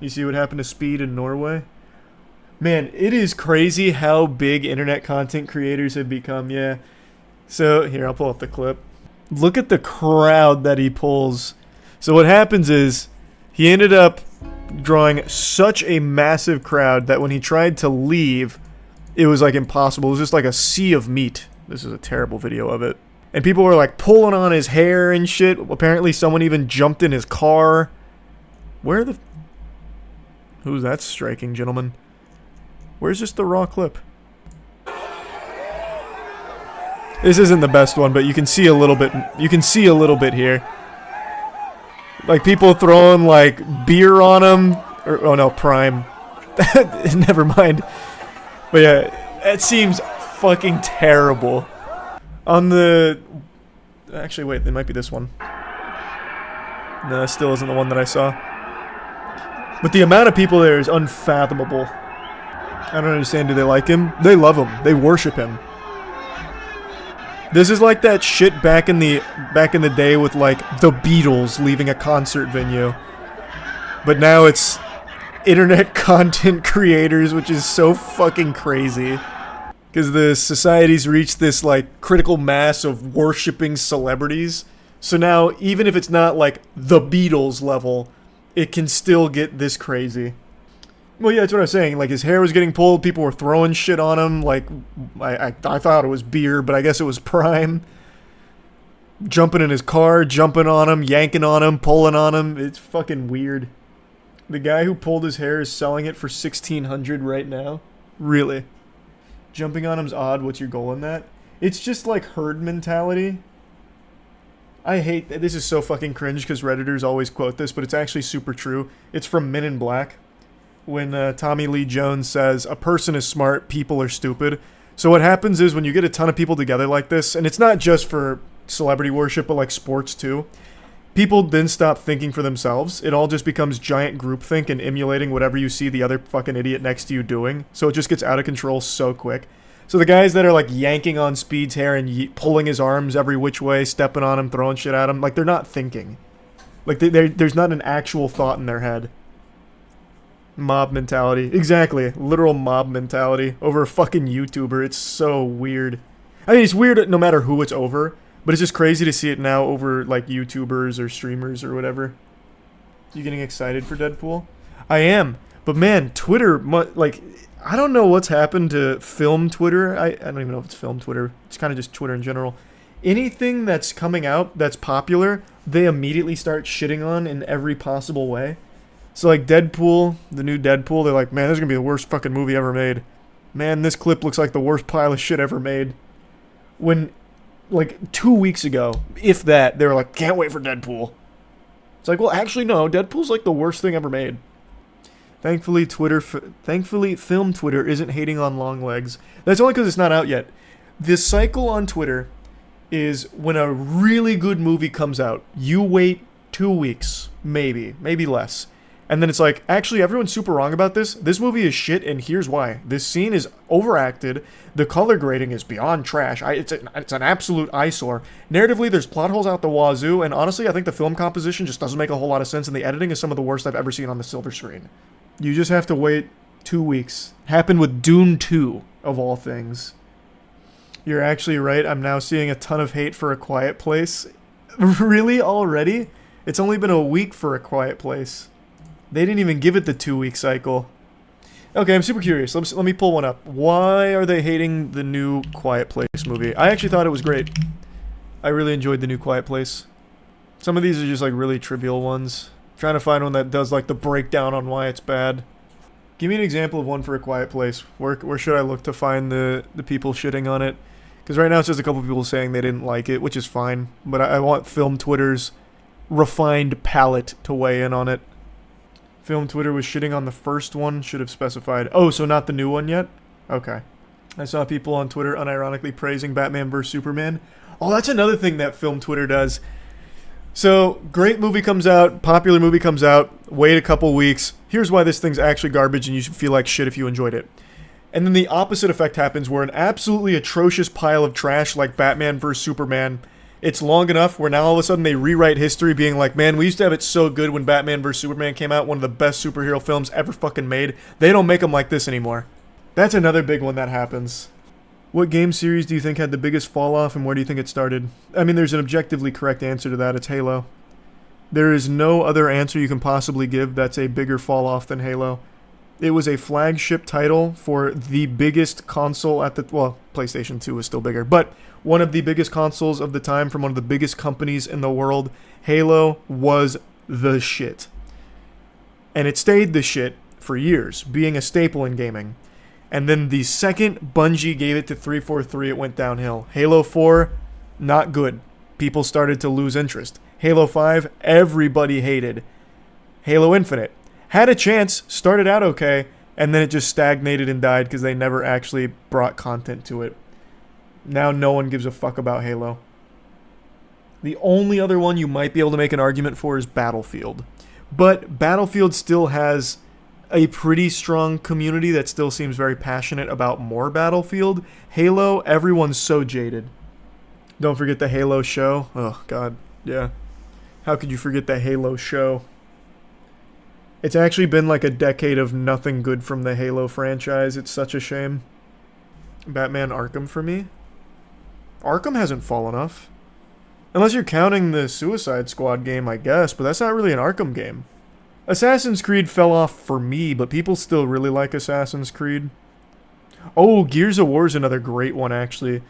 You see what happened to Speed in Norway? Man, it is crazy how big internet content creators have become, yeah. So, here, I'll pull up the clip. Look at the crowd that he pulls. So what happens is, he ended up drawing such a massive crowd that when he tried to leave, it was like impossible. It was just like a sea of meat. This is a terrible video of it. And people were like pulling on his hair and shit. Apparently someone even jumped in his car. Where the... Who's that striking, gentlemen? Where's just the raw clip? This isn't the best one, but you can see a little bit. You can see a little bit here. Like people throwing like beer on him. Or, oh no, Prime. Never mind. But yeah, it seems fucking terrible. On the... Actually, wait, it might be this one. No, it still isn't the one that I saw. But the amount of people there is unfathomable. I don't understand. Do they like him? They love him. They worship him. This is like that shit back in the day with like the Beatles leaving a concert venue. But now it's internet content creators, which is so fucking crazy. Because the society's reached this like critical mass of worshipping celebrities. So now even if it's not like the Beatles level, it can still get this crazy. Well, yeah, that's what I was saying. Like, his hair was getting pulled. People were throwing shit on him. Like, I thought it was beer, but I guess it was Prime. Jumping in his car, jumping on him, yanking on him, pulling on him. It's fucking weird. The guy who pulled his hair is selling it for $1,600 right now. Really? Jumping on him's odd. What's your goal in that? It's just like herd mentality. I hate... This is so fucking cringe because Redditors always quote this, but it's actually super true. It's from Men in Black. When Tommy Lee Jones says, a person is smart, people are stupid. So what happens is when you get a ton of people together like this, and it's not just for celebrity worship, but like sports too, people then stop thinking for themselves. It all just becomes giant groupthink and emulating whatever you see the other fucking idiot next to you doing. So it just gets out of control so quick. So the guys that are like yanking on Speed's hair and pulling his arms every which way, stepping on him, throwing shit at him, like they're not thinking. Like there's not an actual thought in their head. Mob mentality. Exactly. Literal mob mentality over a fucking YouTuber. It's so weird. I mean, it's weird no matter who it's over, but it's just crazy to see it now over, like, YouTubers or streamers or whatever. You getting excited for Deadpool? I am. But, man, Twitter, like, I don't know what's happened to film Twitter. I don't even know if it's film Twitter. It's kind of just Twitter in general. Anything that's coming out that's popular, they immediately start shitting on in every possible way. So, like, Deadpool, the new Deadpool, they're like, man, this is going to be the worst fucking movie ever made. Man, this clip looks like the worst pile of shit ever made. When, like, 2 weeks ago, if that, they were like, can't wait for Deadpool. It's like, well, actually, no, Deadpool's, like, the worst thing ever made. Thankfully, film Twitter isn't hating on long legs. That's only because it's not out yet. This cycle on Twitter is when a really good movie comes out, you wait 2 weeks, maybe less. And then it's like, actually, everyone's super wrong about this. This movie is shit, and here's why. This scene is overacted. The color grading is beyond trash. It's an absolute eyesore. Narratively, there's plot holes out the wazoo, and honestly, I think the film composition just doesn't make a whole lot of sense, and the editing is some of the worst I've ever seen on the silver screen. You just have to wait 2 weeks. Happened with Dune 2, of all things. You're actually right. I'm now seeing a ton of hate for A Quiet Place. Really? Already? It's only been a week for A Quiet Place. They didn't even give it the 2-week cycle. Okay, I'm super curious. Let me pull one up. Why are they hating the new Quiet Place movie? I actually thought it was great. I really enjoyed the new Quiet Place. Some of these are just like really trivial ones. I'm trying to find one that does like the breakdown on why it's bad. Give me an example of one for A Quiet Place. Where should I look to find the people shitting on it? Because right now it's just a couple people saying they didn't like it, which is fine. But I want Film Twitter's refined palate to weigh in on it. Film Twitter was shitting on the first one, should have specified. Oh, so not the new one yet? Okay. I saw people on Twitter unironically praising Batman vs. Superman. Oh, that's another thing that Film Twitter does. So, great movie comes out, popular movie comes out, wait a couple weeks. Here's why this thing's actually garbage and you should feel like shit if you enjoyed it. And then the opposite effect happens where an absolutely atrocious pile of trash like Batman vs. Superman it's long enough where now all of a sudden they rewrite history being like, man, we used to have it so good when Batman vs. Superman came out, one of the best superhero films ever fucking made. They don't make them like this anymore. That's another big one that happens. What game series do you think had the biggest fall off and where do you think it started? I mean, there's an objectively correct answer to that. It's Halo. There is no other answer you can possibly give that's a bigger fall off than Halo. It was a flagship title for the biggest console at the... Well, PlayStation 2 was still bigger, but one of the biggest consoles of the time from one of the biggest companies in the world. Halo was the shit. And it stayed the shit for years, being a staple in gaming. And then the second Bungie gave it to 343, it went downhill. Halo 4, not good. People started to lose interest. Halo 5, everybody hated. Halo Infinite had a chance, started out okay, and then it just stagnated and died because they never actually brought content to it. Now no one gives a fuck about Halo. The only other one you might be able to make an argument for is Battlefield. But Battlefield still has a pretty strong community that still seems very passionate about more Battlefield. Halo, everyone's so jaded. Don't forget the Halo show. Oh, God. Yeah. How could you forget the Halo show? It's actually been like a decade of nothing good from the Halo franchise. It's such a shame. Batman Arkham for me? Arkham hasn't fallen off. Unless you're counting the Suicide Squad game, I guess, but that's not really an Arkham game. Assassin's Creed fell off for me, but people still really like Assassin's Creed. Oh, Gears of War is another great one, actually.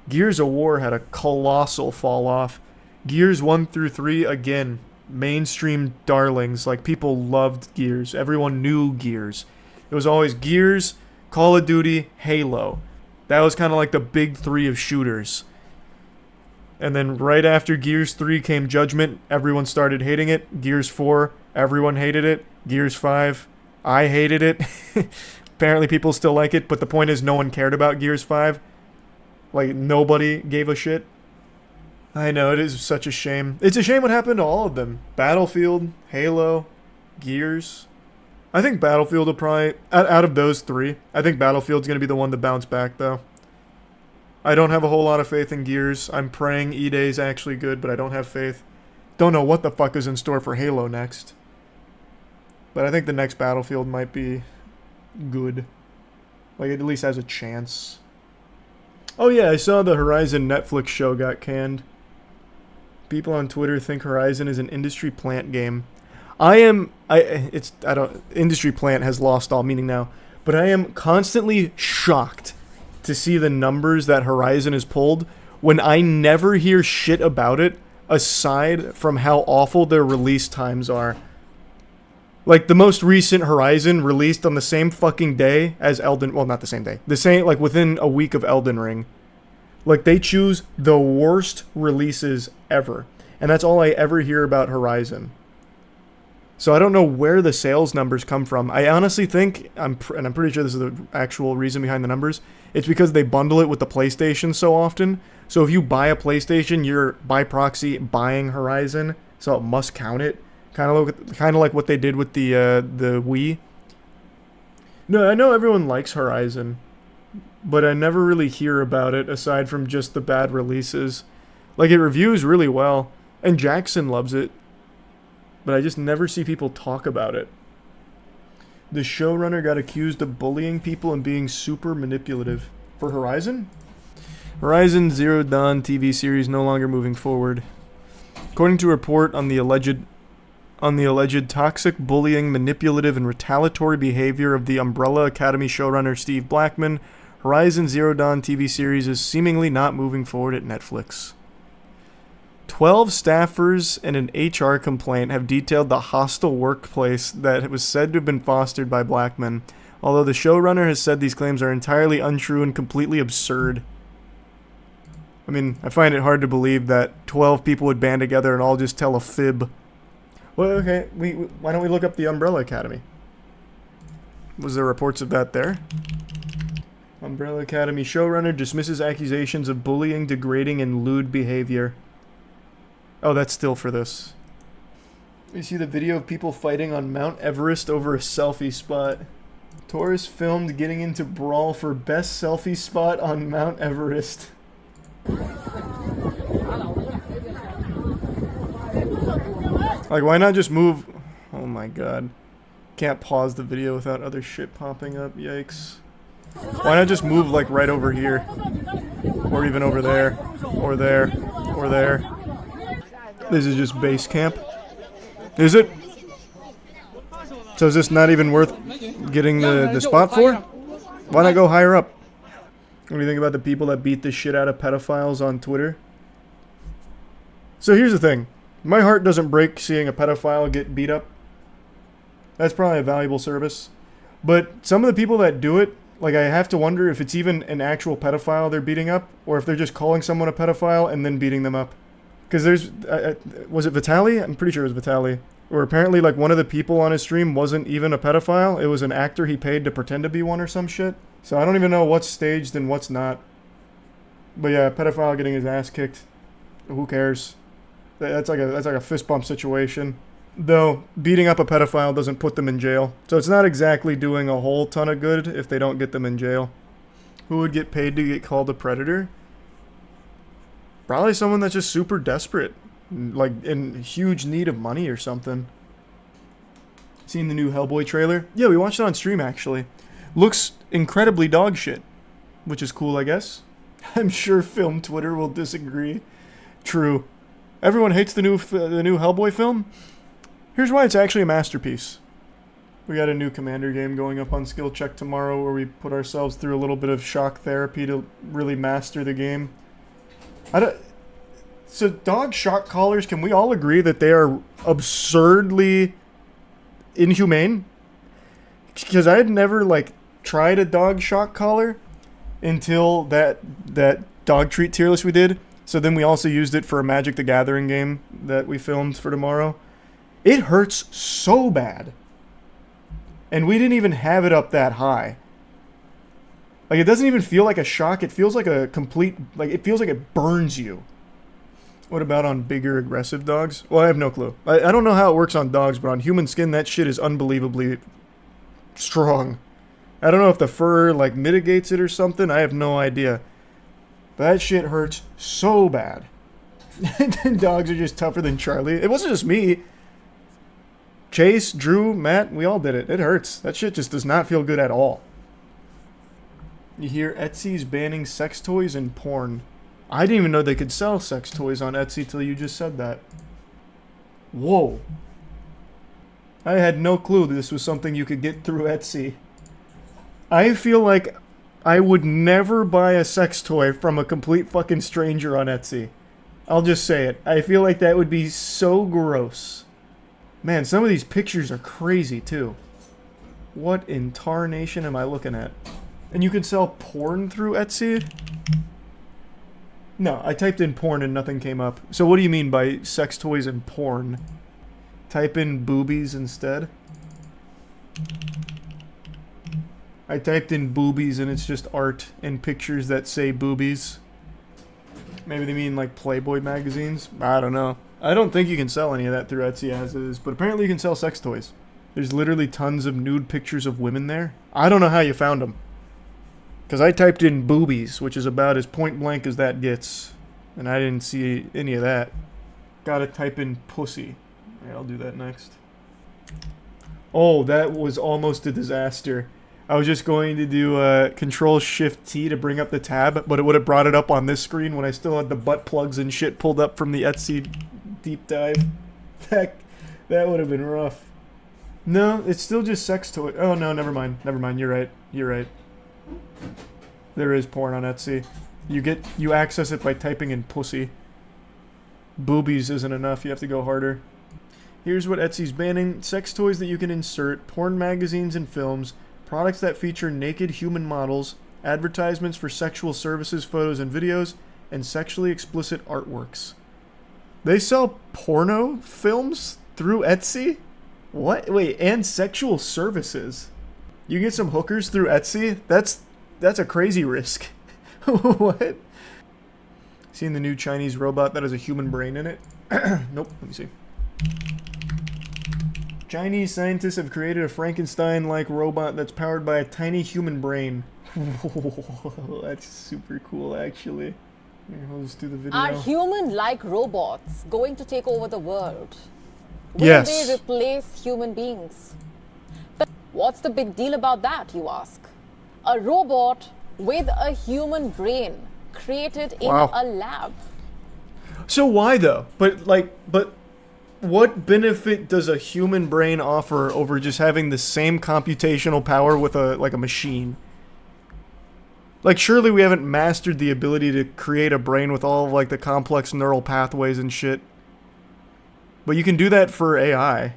Gears of War had a colossal fall off. Gears 1 through 3, again, mainstream darlings. Like, people loved Gears. Everyone knew Gears. It was always Gears, Call of Duty, Halo. That was kind of like the big three of shooters. And then right after Gears 3 came Judgment, everyone started hating it. Gears 4, everyone hated it. Gears 5, I hated it. Apparently people still like it, but the point is no one cared about Gears 5. Like, nobody gave a shit. I know, it is such a shame. It's a shame what happened to all of them. Battlefield, Halo, Gears. I think Battlefield will probably... Out of those three, I think Battlefield's going to be the one to bounce back, though. I don't have a whole lot of faith in Gears. I'm praying E-Day's actually good, but I don't have faith. Don't know what the fuck is in store for Halo next. But I think the next Battlefield might be good. Like, it at least has a chance. Oh yeah, I saw the Horizon Netflix show got canned. People on Twitter think Horizon is an industry plant game. Industry plant has lost all meaning now. But I am constantly shocked to see the numbers that Horizon has pulled when I never hear shit about it aside from how awful their release times are. Like, the most recent Horizon released on the same fucking day as Elden... Well, not the same day. The same, like, within a week of Elden Ring. Like, they choose the worst releases ever. And that's all I ever hear about Horizon. So I don't know where the sales numbers come from. I honestly think, and I'm pretty sure this is the actual reason behind the numbers, it's because they bundle it with the PlayStation so often. So if you buy a PlayStation, you're, by proxy, buying Horizon. So it must count it. Kind of like what they did with the Wii. No, I know everyone likes Horizon, but I never really hear about it aside from just the bad releases. Like, it reviews really well, and Jackson loves it, but I just never see people talk about it. The showrunner got accused of bullying people and being super manipulative. For Horizon? Horizon Zero Dawn TV series no longer moving forward. According to a report on the alleged toxic, bullying, manipulative, and retaliatory behavior of the Umbrella Academy showrunner Steve Blackman, Horizon Zero Dawn TV series is seemingly not moving forward at Netflix. 12 staffers and an HR complaint have detailed the hostile workplace that was said to have been fostered by Blackman, although the showrunner has said these claims are entirely untrue and completely absurd. I mean, I find it hard to believe that 12 people would band together and all just tell a fib. Well, okay, why don't we look up the Umbrella Academy? Was there reports of that there? Umbrella Academy showrunner dismisses accusations of bullying, degrading, and lewd behavior. Oh, that's still for this. You see the video of people fighting on Mount Everest over a selfie spot. Tourists filmed getting into brawl for best selfie spot on Mount Everest. Like, why not just move? Oh my god. Can't pause the video without other shit popping up. Yikes. Why not just move, like, right over here? Or even over there. Or there. Or there. This is just base camp. Is it? So is this not even worth getting the spot for? Why not go higher up? What do you think about the people that beat the shit out of pedophiles on Twitter? So here's the thing. My heart doesn't break seeing a pedophile get beat up. That's probably a valuable service. But some of the people that do it, like, I have to wonder if it's even an actual pedophile they're beating up, or if they're just calling someone a pedophile and then beating them up. Because there's... was it Vitaly? I'm pretty sure it was Vitaly. Or apparently, like, one of the people on his stream wasn't even a pedophile. It was an actor he paid to pretend to be one or some shit. So I don't even know what's staged and what's not. But yeah, pedophile getting his ass kicked. Who cares? That's like a fist bump situation. Though, beating up a pedophile doesn't put them in jail. So it's not exactly doing a whole ton of good if they don't get them in jail. Who would get paid to get called a predator? Probably someone that's just super desperate. Like, in huge need of money or something. Seen the new Hellboy trailer? Yeah, we watched it on stream, actually. Looks incredibly dog shit. Which is cool, I guess. I'm sure film Twitter will disagree. True. Everyone hates the new Hellboy film? Here's why it's actually a masterpiece. We got a new Commander game going up on Skill Check tomorrow where we put ourselves through a little bit of shock therapy to really master the game. So dog shock collars, can we all agree that they are absurdly inhumane? Because I had never, like, tried a dog shock collar until that dog treat tier list we did. So then we also used it for a Magic the Gathering game that we filmed for tomorrow. It hurts so bad. And we didn't even have it up that high. Like, it doesn't even feel like a shock. It feels like a complete... Like, it feels like it burns you. What about on bigger, aggressive dogs? Well, I have no clue. I don't know how it works on dogs, but on human skin, that shit is unbelievably strong. I don't know if the fur, like, mitigates it or something. I have no idea. But that shit hurts so bad. Dogs are just tougher than Charlie. It wasn't just me. Chase, Drew, Matt, we all did it. It hurts. That shit just does not feel good at all. You hear Etsy's banning sex toys and porn. I didn't even know they could sell sex toys on Etsy till you just said that. Whoa. I had no clue this was something you could get through Etsy. I feel like I would never buy a sex toy from a complete fucking stranger on Etsy. I'll just say it. I feel like that would be so gross. Man, some of these pictures are crazy, too. What in tarnation am I looking at? And you can sell porn through Etsy? No, I typed in porn and nothing came up. So what do you mean by sex toys and porn? Type in boobies instead. I typed in boobies and it's just art and pictures that say boobies. Maybe they mean like Playboy magazines? I don't know. I don't think you can sell any of that through Etsy as is, but apparently you can sell sex toys. There's literally tons of nude pictures of women there. I don't know how you found them. Because I typed in boobies, which is about as point blank as that gets. And I didn't see any of that. Gotta type in pussy. Yeah, I'll do that next. Oh, that was almost a disaster. I was just going to do Control-Shift-T to bring up the tab, but it would have brought it up on this screen when I still had the butt plugs and shit pulled up from the Etsy deep dive. That would have been rough. No, it's still just sex toy. Oh no, never mind. Never mind. You're right. You're right. There is porn on Etsy. You access it by typing in pussy. Boobies isn't enough. You have to go harder. Here's what Etsy's banning: sex toys that you can insert, porn magazines and films, products that feature naked human models, advertisements for sexual services, photos and videos, and sexually explicit artworks. They sell porno films through Etsy? What? Wait, and sexual services? You get some hookers through Etsy? That's a crazy risk. What? Seen the new Chinese robot that has a human brain in it? Nope, let me see. Chinese scientists have created a Frankenstein-like robot that's powered by a tiny human brain. That's super cool, actually. Here, I'll just do the video. Are human-like robots going to take over the world? Will Yes. they replace human beings? But what's the big deal about that, you ask? A robot with a human brain created in Wow. a lab. So why though? But what benefit does a human brain offer over just having the same computational power with a machine? Like, surely we haven't mastered the ability to create a brain with all of, like, the complex neural pathways and shit. But you can do that for AI.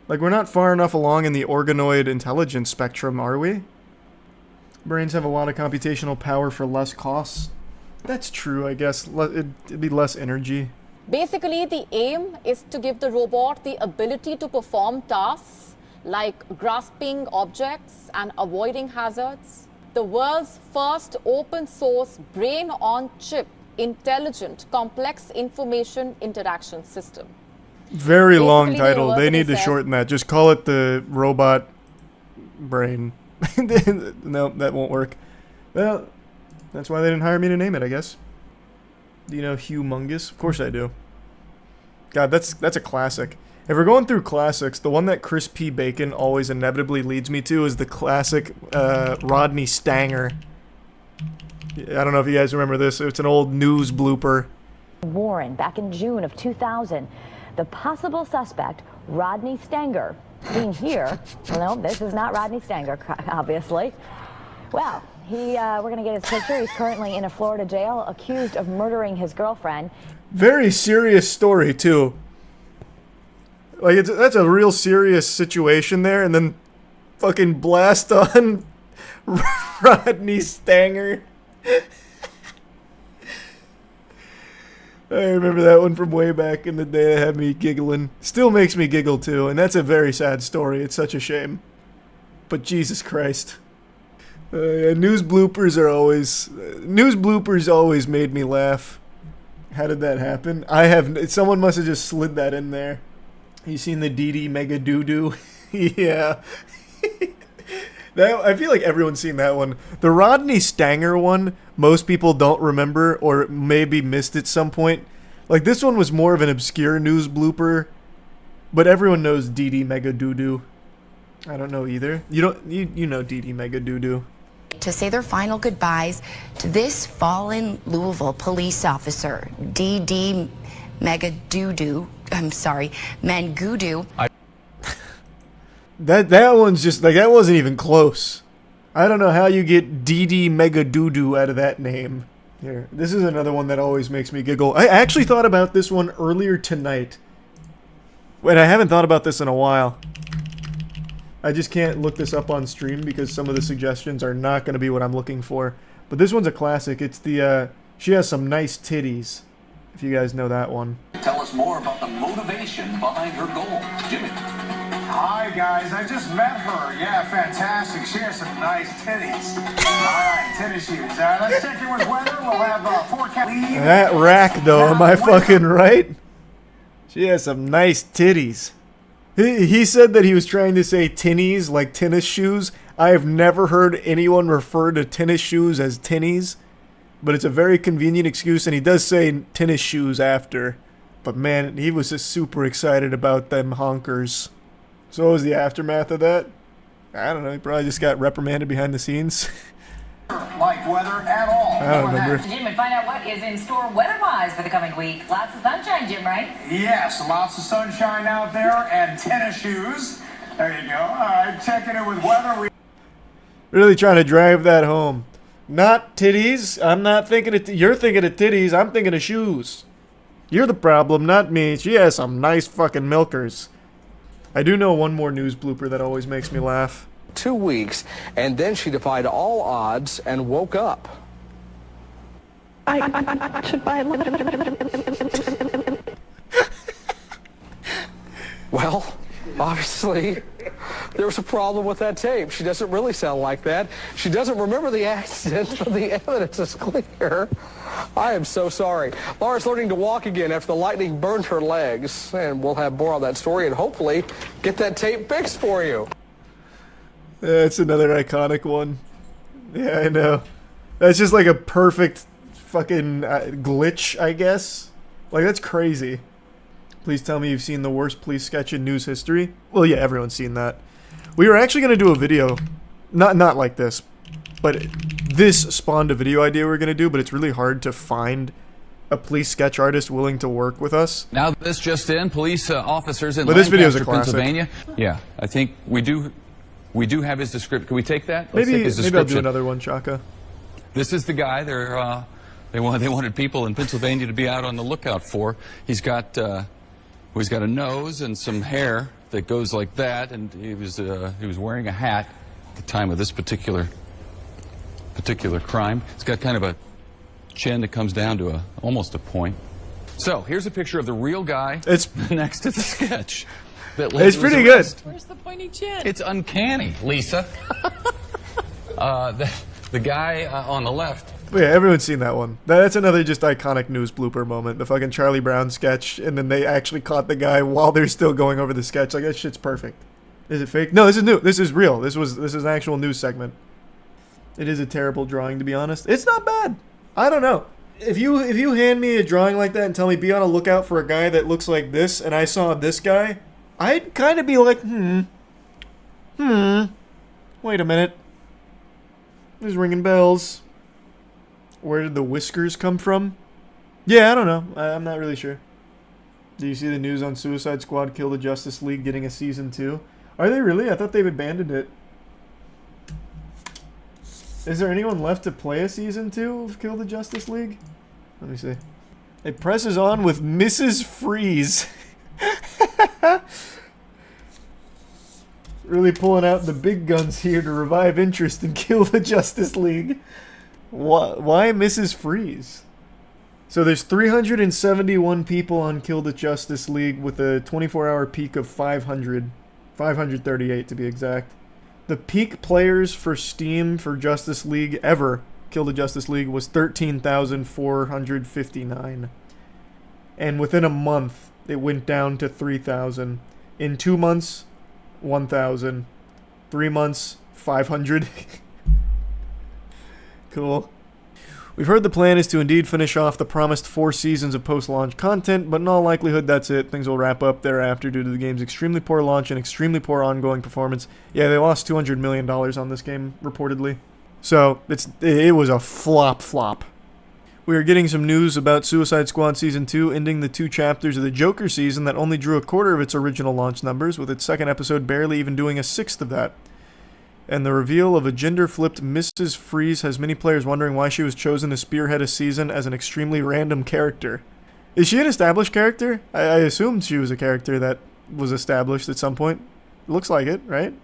Like, we're not far enough along in the organoid intelligence spectrum, are we? Brains have a lot of computational power for less costs. That's true, I guess. It'd be less energy. Basically, the aim is to give the robot the ability to perform tasks like grasping objects and avoiding hazards. The world's first open source brain on chip, intelligent, complex information interaction system. Very long Basically, the title. They need to university shorten that. Just call it the robot brain. No, that won't work. Well, that's why they didn't hire me to name it, I guess. Do you know Humongous? Of course I do. God, that's a classic. If we're going through classics, the one that Chris P. Bacon always inevitably leads me to is the classic Rodney Stanger. I don't know if you guys remember this. It's an old news blooper. Warren back in June of 2000. The possible suspect, Rodney Stanger, seen here. Well, no, this is not Rodney Stanger, obviously. Well, we're going to get his picture. He's currently in a Florida jail, accused of murdering his girlfriend. Very serious story, too. Like, that's a real serious situation there, and then fucking blast on Rodney Stanger. I remember that one from way back in the day that had me giggling. Still makes me giggle, too, and that's a very sad story. It's such a shame. But Jesus Christ. Yeah, news bloopers always made me laugh. How did that happen? Someone must have just slid that in there. You seen the DD Mega Doo-Doo? Yeah. I feel like everyone's seen that one. The Rodney Stanger one, most people don't remember or maybe missed at some point. Like, this one was more of an obscure news blooper, but everyone knows DD Mega Doo-Doo. I don't know either. You know DD Mega Doo-Doo. To say their final goodbyes to this fallen Louisville police officer, DD Mega Doo-Doo. I'm sorry, Mangudu. That one's just, like, that wasn't even close. I don't know how you get DD Mega Doo-Doo out of that name. Here, this is another one that always makes me giggle. I actually thought about this one earlier tonight. Wait, I haven't thought about this in a while. I just can't look this up on stream because some of the suggestions are not going to be what I'm looking for. But this one's a classic. It's the, she has some nice titties. If you guys know that one. Tell us more about the motivation behind her goal. Jimmy. Hi, guys. I just met her. Yeah, fantastic. She has some nice titties. All right, tennis shoes. Let's check in with weather. We'll have forecast. That rack, though, am I fucking right? She has some nice titties. He said that he was trying to say tinnies, like tennis shoes. I have never heard anyone refer to tennis shoes as tinnies, but it's a very convenient excuse, and he does say tennis shoes after. But man, he was just super excited about them honkers. So what was the aftermath of that? I don't know, he probably just got reprimanded behind the scenes. Like weather at all. I don't remember. Jim, and find out what is in store weather-wise for the coming week. Lots of sunshine, Jim, right? Yes, lots of sunshine out there and tennis shoes. There you go. All right, checking in with weather. Really trying to drive that home. Not titties. I'm not thinking of you're thinking of titties. I'm thinking of shoes. You're the problem, not me. She has some nice fucking milkers. I do know one more news blooper that always makes me laugh. 2 weeks, and then she defied all odds and woke up. I should buy Well, obviously, there was a problem with that tape. She doesn't really sound like that. She doesn't remember the accident, but the evidence is clear. I am so sorry. Laura's learning to walk again after the lightning burned her legs, and we'll have more on that story and hopefully get that tape fixed for you. That's another iconic one. Yeah, I know. That's just like a perfect fucking glitch, I guess. Like, that's crazy. Please tell me you've seen the worst police sketch in news history. Well, yeah, everyone's seen that. We were actually going to do a video, not like this, but this spawned a video idea we were going to do, but it's really hard to find a police sketch artist willing to work with us. Now this just in, police officers in But this video's a Lancaster, classic. Pennsylvania. Yeah, I think we do have his description. Can we take that? Let's Maybe take his I'll do description. another one, Chaka. This is the guy they wanted people in Pennsylvania to be out on the lookout for. He's got a nose and some hair that goes like that, and he was wearing a hat at the time of this particular crime. It's got kind of a chin that comes down to almost a point. So here's a picture of the real guy. It's next to the sketch. That led it's to his pretty good. arrest. Where's the pointy chin? It's uncanny, Lisa. The guy on the left. Yeah, everyone's seen that one. That's another just iconic news blooper moment. The fucking Charlie Brown sketch, and then they actually caught the guy while they're still going over the sketch. Like, that shit's perfect. Is it fake? No, this is new. This is real. This is an actual news segment. It is a terrible drawing, to be honest. It's not bad. I don't know. If you hand me a drawing like that and tell me be on a lookout for a guy that looks like this, and I saw this guy, I'd kind of be like, wait a minute. This is ringing bells. Where did the whiskers come from? Yeah, I don't know. I'm not really sure. Do you see the news on Suicide Squad Kill the Justice League getting a season 2? Are they really? I thought they've abandoned it. Is there anyone left to play a season 2 of Kill the Justice League? Let me see. It presses on with Mrs. Freeze. Really pulling out the big guns here to revive interest in Kill the Justice League. Why Mrs. Freeze? So there's 371 people on Kill the Justice League with a 24-hour peak of 538 to be exact. The peak players for Steam for Justice League ever, Kill the Justice League, was 13,459. And within a month, it went down to 3,000. In 2 months, 1,000. 3 months, 500. Cool. We've heard the plan is to indeed finish off the promised 4 seasons of post-launch content, but in all likelihood that's it. Things will wrap up thereafter due to the game's extremely poor launch and extremely poor ongoing performance. Yeah, they lost $200 million on this game, reportedly. So, it was a flop. We are getting some news about Suicide Squad Season 2, ending the 2 chapters of the Joker season that only drew a quarter of its original launch numbers, with its second episode barely even doing a sixth of that. And the reveal of a gender-flipped Mrs. Freeze has many players wondering why she was chosen to spearhead a season as an extremely random character. Is she an established character? I assumed she was a character that was established at some point. Looks like it, right?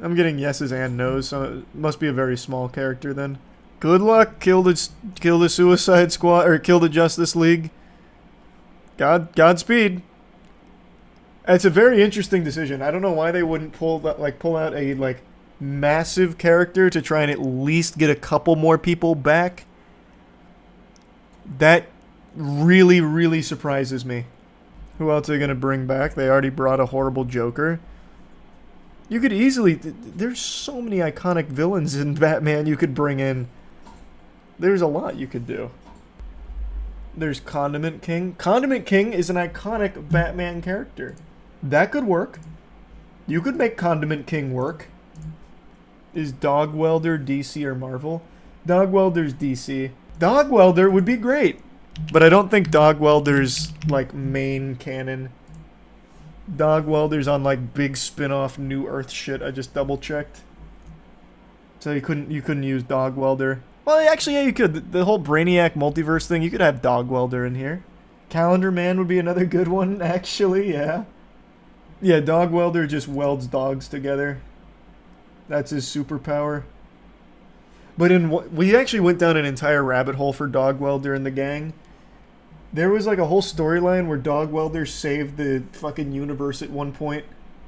I'm getting yeses and nos, so it must be a very small character then. Good luck, kill the Suicide Squad, or kill the Justice League. Godspeed. It's a very interesting decision. I don't know why they wouldn't pull out a massive character to try and at least get a couple more people back. That really, really surprises me. Who else are they going to bring back? They already brought a horrible Joker. You could easily... There's so many iconic villains in Batman you could bring in. There's a lot you could do. There's Condiment King. Condiment King is an iconic Batman character. That could work. You could make Condiment King work. Is Dog Welder DC or Marvel? Dog Welder's DC. Dog Welder would be great. But I don't think Dog Welder's main canon. Dog Welder's on big spin-off New Earth shit. I just double checked. So you couldn't use Dog Welder. Well, actually, yeah, you could. The whole Brainiac multiverse thing, you could have Dog Welder in here. Calendar Man would be another good one, actually, yeah. Yeah, Dog Welder just welds dogs together. That's his superpower. But we actually went down an entire rabbit hole for Dog Welder and the gang. There was a whole storyline where Dog Welder saved the fucking universe at one point.